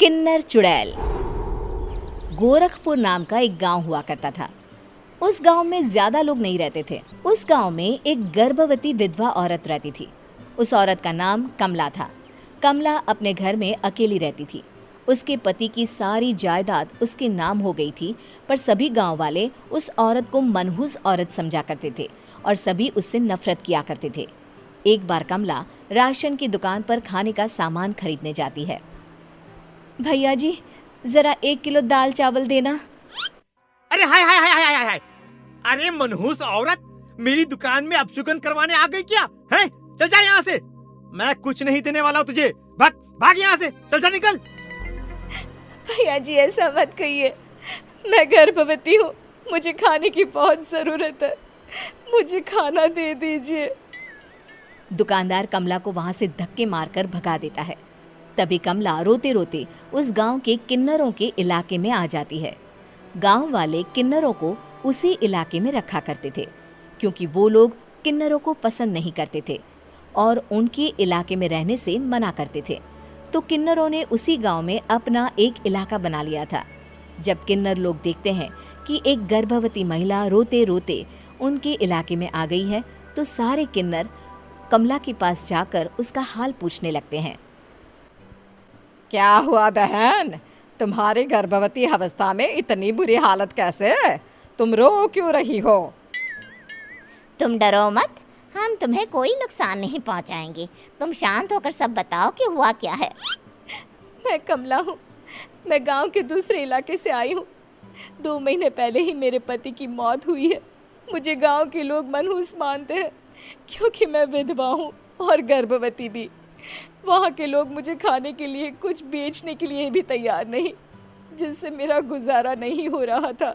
किन्नर चुड़ैल। गोरखपुर नाम का एक गांव हुआ करता था। उस गांव में ज्यादा लोग नहीं रहते थे। उस गांव में एक गर्भवती विधवा औरत रहती थी। उस औरत का नाम कमला था। कमला अपने घर में अकेली रहती थी। उसके पति की सारी जायदाद उसके नाम हो गई थी, पर सभी गांव वाले उस औरत को मनहूस औरत समझा करते थे और सभी उससे नफरत किया करते थे। एक बार कमला राशन की दुकान पर खाने का सामान खरीदने जाती है। भैया जी, जरा 1 किलो दाल चावल देना। अरे हाय हाय हाय हाय हाय हाय! अरे मनहूस औरत, मेरी दुकान में अपशुगन करवाने आ गई क्या? हैं? चल जा यहाँ से। मैं कुछ नहीं देने वाला हूँ तुझे। भाग भाग यहाँ से, चल जा निकल। भैया जी, ऐसा मत कहिए। मैं गर्भवती हूँ, मुझे खाने की बहुत जरूरत है। मुझे खाना दे दीजिए। दुकानदार कमला को वहां से धक्के मारकर भगा देता है। तभी कमला रोते रोते उस गांव के किन्नरों के इलाके में आ जाती है। गांव वाले किन्नरों को उसी इलाके में रखा करते थे, क्योंकि वो लोग किन्नरों को पसंद नहीं करते थे और उनके इलाके में रहने से मना करते थे। तो किन्नरों ने उसी गांव में अपना एक इलाका बना लिया था। जब किन्नर लोग देखते हैं कि एक गर्भवती महिला रोते रोते उनके इलाके में आ गई है, तो सारे किन्नर कमला के पास जाकर उसका हाल पूछने लगते हैं। क्या हुआ बहन, तुम्हारी गर्भवती अवस्था में इतनी बुरी हालत कैसे? तुम रो क्यों रही हो? तुम डरो मत, हम तुम्हें कोई नुकसान नहीं पहुंचाएंगे। तुम शांत होकर सब बताओ कि हुआ क्या है। मैं कमला हूँ। मैं गांव के दूसरे इलाके से आई हूँ। 2 महीने पहले ही मेरे पति की मौत हुई है। मुझे गांव के लोग मनहूस मानते हैं, क्योंकि मैं विधवा हूँ और गर्भवती भी। वहाँ के लोग मुझे खाने के लिए कुछ बेचने के लिए भी तैयार नहीं, जिससे मेरा गुजारा नहीं हो रहा था।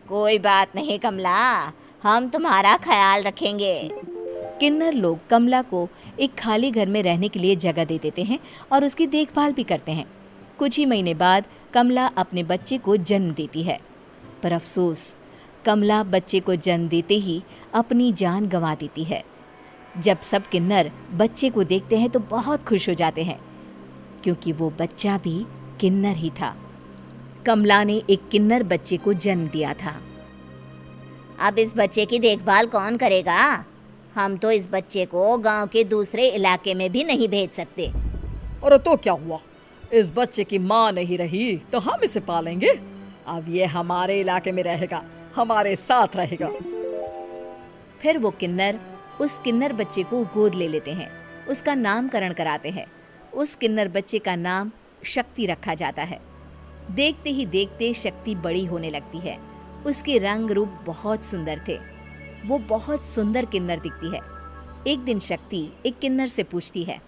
कोई बात नहीं कमला, हम तुम्हारा ख्याल रखेंगे। किन्नर लोग कमला को एक खाली घर में रहने के लिए जगह दे देते हैं और उसकी देखभाल भी करते हैं। कुछ ही महीने बाद कमला अपने बच्चे को जन्म देती है, पर अफसोस, कमला बच्चे को जन्म देते ही अपनी जान गंवा देती है। जब सब किन्नर बच्चे को देखते हैं तो बहुत खुश हो जाते हैं, क्योंकि वो बच्चा भी किन्नर ही था। कमला ने एक किन्नर बच्चे को जन्म दिया था। अब इस बच्चे की देखभाल कौन करेगा? हम तो इस बच्चे को गांव के दूसरे इलाके में भी नहीं भेज सकते। और तो क्या हुआ, इस बच्चे की माँ नहीं रही तो हम इसे पालेंगे। अब ये हमारे इलाके में रहेगा, हमारे साथ रहेगा। फिर वो किन्नर उस किन्नर बच्चे को गोद ले लेते हैं, उसका नामकरण कराते हैं। उस किन्नर बच्चे का नाम शक्ति रखा जाता है। देखते ही देखते शक्ति बड़ी होने लगती है। उसके रंग रूप बहुत सुंदर थे। वो बहुत सुंदर किन्नर दिखती है। एक दिन शक्ति एक किन्नर से पूछती है,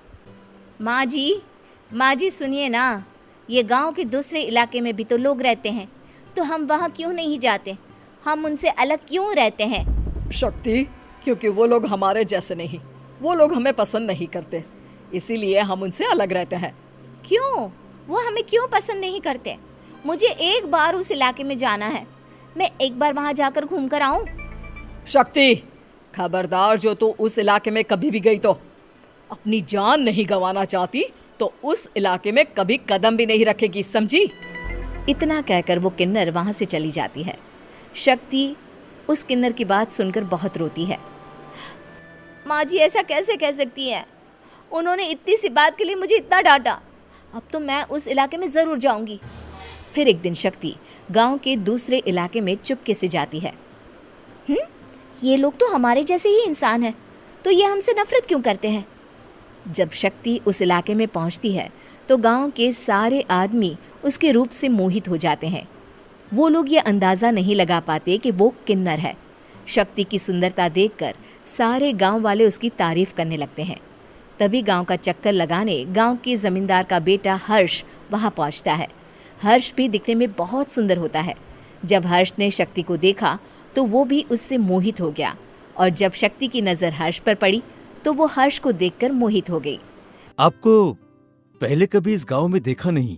माँ जी सुनिए ना, ये गांव के दूसरे इलाके में भी तो लोग रहते हैं, तो हम वहाँ क्यों नहीं जाते? हम उनसे अलग क्यों रहते हैं? शक्ति, क्योंकि वो लोग हमारे जैसे नहीं, वो लोग हमें पसंद नहीं करते, इसीलिए हम उनसे अलग रहते हैं। क्यों? वो हमें क्यों पसंद नहीं करते? मुझे एक बार उस इलाके में जाना है। मैं एक बार वहाँ जाकर घूम कर आऊँ। शक्ति, खबरदार, जो तू उस इलाके में कभी भी गई तो अपनी जान नहीं गंवाना चाहती तो उस इलाके में कभी कदम भी नहीं रखेगी, समझी? इतना कहकर वो किन्नर वहाँ से चली जाती है। शक्ति उस किन्नर की बात सुनकर बहुत रोती है। माँ जी, ऐसा कैसे कह सकती हैं? उन्होंने इतनी सी बात के लिए मुझे इतना डांटा। अब तो मैं उस इलाके में ज़रूर जाऊंगी। फिर एक दिन शक्ति गांव के दूसरे इलाके में चुपके से जाती है। ये लोग तो हमारे जैसे ही इंसान हैं, तो ये हमसे नफरत क्यों करते हैं? जब शक्ति उस इलाके में पहुंचती है तो गांव के सारे आदमी उसके रूप से मोहित हो जाते हैं। वो लोग ये अंदाज़ा नहीं लगा पाते कि वो किन्नर है। शक्ति की सुंदरता देखकर सारे गांव वाले उसकी तारीफ करने लगते हैं। तभी गांव का चक्कर लगाने गांव के जमींदार का बेटा हर्ष वहां पहुंचता है। हर्ष भी दिखने में बहुत सुंदर होता है। जब हर्ष ने शक्ति को देखा तो वो भी उससे मोहित हो गया, और जब शक्ति की नज़र हर्ष पर पड़ी तो वो हर्ष को देखकर मोहित हो गई। आपको पहले कभी इस गांव में देखा नहीं।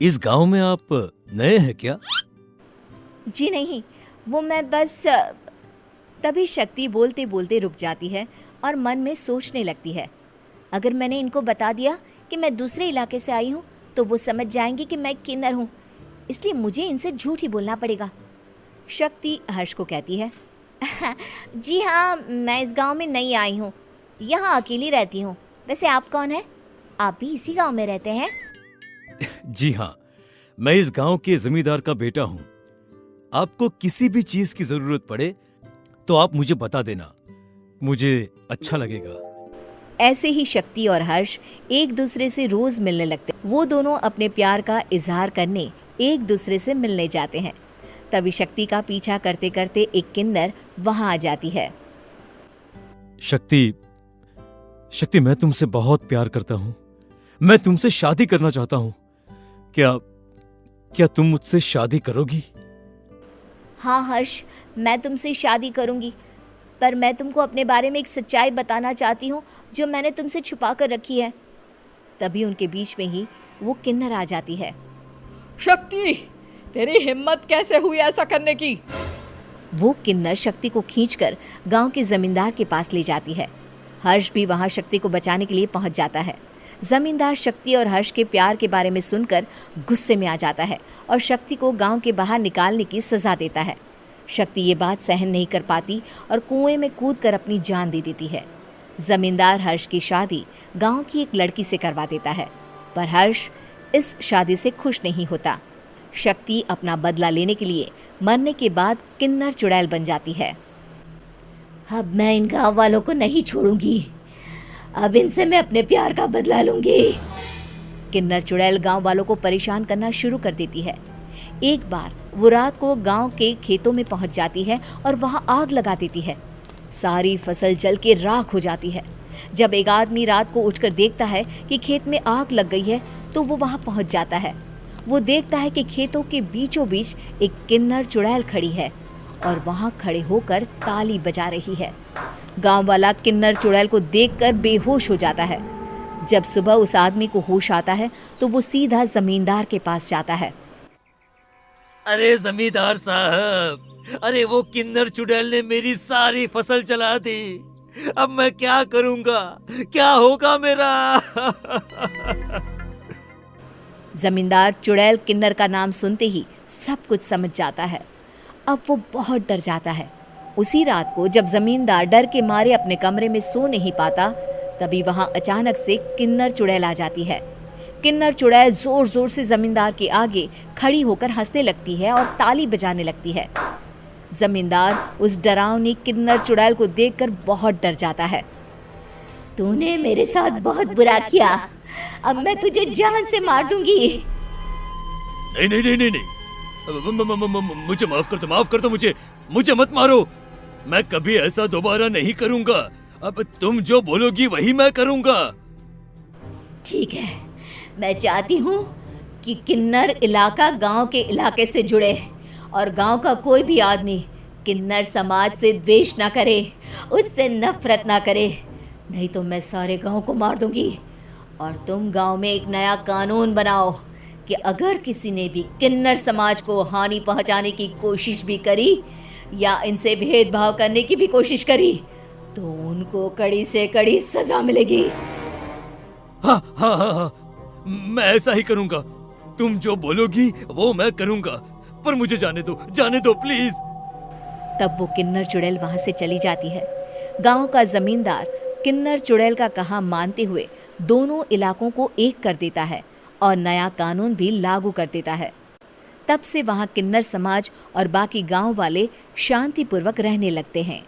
इस गांव में आप नए हैं क्या? जी नहीं, वो मैं बस। तभी शक्ति बोलते बोलते रुक जाती है और मन में सोचने लगती है, अगर मैंने इनको बता दिया कि मैं दूसरे इलाके से आई हूँ, तो वो समझ जाएंगे कि मैं किन्नर हूँ, इसलिए मुझे इनसे झूठ ही बोलना पड़ेगा। शक्ति हर्ष को कहती है, जी हाँ, मैं इस गांव में नई आई हूँ, यहाँ अकेली रहती हूँ। वैसे आप कौन है? आप भी इसी गांव में रहते हैं? जी हाँ, मैं इस गांव के जमींदार का बेटा हूँ। आपको किसी भी चीज की जरूरत पड़े तो आप मुझे बता देना, मुझे अच्छा लगेगा। ऐसे ही शक्ति और हर्ष एक दूसरे से रोज मिलने लगते। वो दोनों अपने प्यार का इजहार करने एक दूसरे से मिलने जाते हैं। तभी शक्ति का पीछा करते करते एक किन्नर वहां आ जाती है। शक्ति, मैं तुमसे बहुत प्यार करता हूँ। मैं तुमसे शादी करना चाहता हूँ। क्या तुम मुझसे शादी करोगी? हाँ हर्ष, मैं तुमसे शादी करूँगी, पर मैं तुमको अपने बारे में एक सच्चाई बताना चाहती हूँ जो मैंने तुमसे छुपा कर रखी है। तभी उनके बीच में ही वो किन्नर आ जाती है। शक्ति, तेरी हिम्मत कैसे हुई ऐसा करने की? वो किन्नर शक्ति को खींचकर गांव के जमींदार के पास ले जाती है। हर्ष भी वहां शक्ति को बचाने के लिए पहुंच जाता है। जमींदार शक्ति और हर्ष के प्यार के बारे में सुनकर गुस्से में आ जाता है और शक्ति को गांव के बाहर निकालने की सजा देता है। शक्ति ये बात सहन नहीं कर पाती और कुएं में कूदकर अपनी जान दे देती है। जमींदार हर्ष की शादी गांव की एक लड़की से करवा देता है, पर हर्ष इस शादी से खुश नहीं होता। शक्ति अपना बदला लेने के लिए मरने के बाद किन्नर चुड़ैल बन जाती है। अब मैं इन गाँव वालों को नहीं छोड़ूंगी, अब इनसे मैं अपने प्यार का बदला लूंगी। किन्नर चुड़ैल गांव वालों को परेशान करना शुरू कर देती है। एक बार वो रात को गांव के खेतों में पहुंच जाती है और वहां आग लगा देती है। सारी फसल जल के राख हो जाती है। जब एक आदमी रात को उठकर देखता है कि खेत में आग लग गई है तो वो वहां पहुंच जाता है। वो देखता है कि खेतों के बीचों बीच एक किन्नर चुड़ैल खड़ी है और वहां खड़े होकर ताली बजा रही है। गांव वाला किन्नर चुड़ैल को देखकर बेहोश हो जाता है। जब सुबह उस आदमी को होश आता है तो वो सीधा जमींदार के पास जाता है। अरे जमींदार साहब, अरे वो किन्नर चुड़ैल ने मेरी सारी फसल जला दी। अब मैं क्या करूंगा? क्या होगा मेरा? जमींदार चुड़ैल किन्नर का नाम सुनते ही सब कुछ समझ जाता है। अब वो बहुत डर जाता है। उसी रात को जब जमींदार डर के मारे अपने कमरे में सो नहीं पाता, तभी वहां अचानक से किन्नर चुड़ैल आ जाती है। किन्नर चुड़ैल जोर जोर से जमींदार के आगे खड़ी होकर हंसने लगती है और ताली बजाने लगती है। जमींदार उस डरावनी किन्नर चुड़ैल को देखकर बहुत डर जाता है। तूने मेरे साथ बहुत बुरा किया, अब मैं तुझे जान से मार दूंगी। नहीं नहीं नहीं नहीं नहीं, मुझे माफ कर दो, मुझे मत मारो। मैं कभी ऐसा दोबारा नहीं करूंगा। अब तुम जो बोलोगी वही मैं करूंगा। ठीक है, मैं चाहती हूँ कि किन्नर इलाका गांव के इलाके से जुड़े और गांव का कोई भी आदमी किन्नर समाज से द्वेष ना करे, उससे नफरत ना करे, नहीं तो मैं सारे गांव को मार दूंगी। और तुम गांव में एक नया कानून बनाओ कि अगर किसी ने भी किन्नर समाज को हानि पहुंचाने की कोशिश भी करी या इनसे भेदभाव करने की भी कोशिश करी तो उनको कड़ी से कड़ी सजा मिलेगी। हाँ हाँ हाँ हाँ, मैं ऐसा ही करूंगा। तुम जो बोलोगी वो मैं करूंगा, पर मुझे जाने दो प्लीज। तब वो किन्नर चुड़ैल वहां से चली जाती है। गांव का जमींदार किन्नर चुड़ैल का कहा मानते हुए दोनों इलाकों को एक कर देता है और नया कानून भी लागू कर देता है। तब से वहां किन्नर समाज और बाकी गांव वाले शांतिपूर्वक रहने लगते हैं।